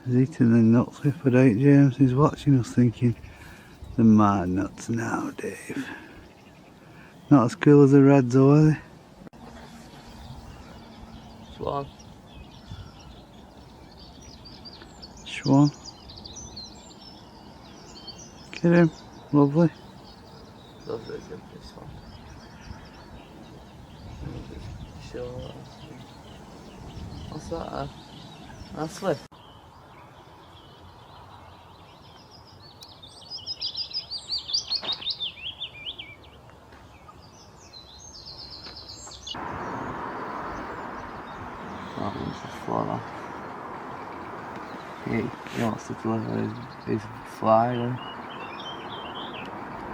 He's eating the nuts we put out, James. He's watching us thinking, they're my nuts now, Dave. Not as cool as the reds, though, are they? Swan. Swan. Get him. Lovely. Those are this one. Sure. What's that? That's swift. That one's just fallen off. He wants to deliver his fly and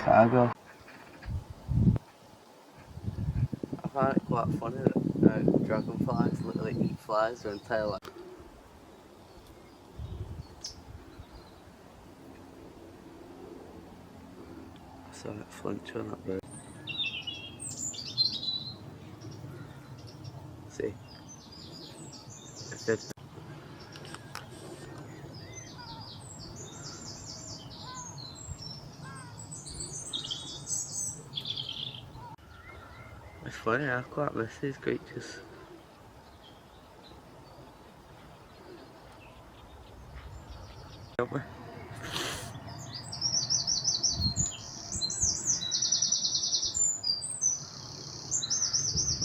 cargo. I find it quite funny that dragonflies literally eat flies their entire life. I saw it flinch on that bird. See? I said. It's funny, I quite miss these creatures. Don't we?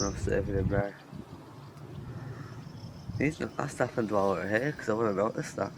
I'm saving him there. That's happened while we were here because I would have noticed that.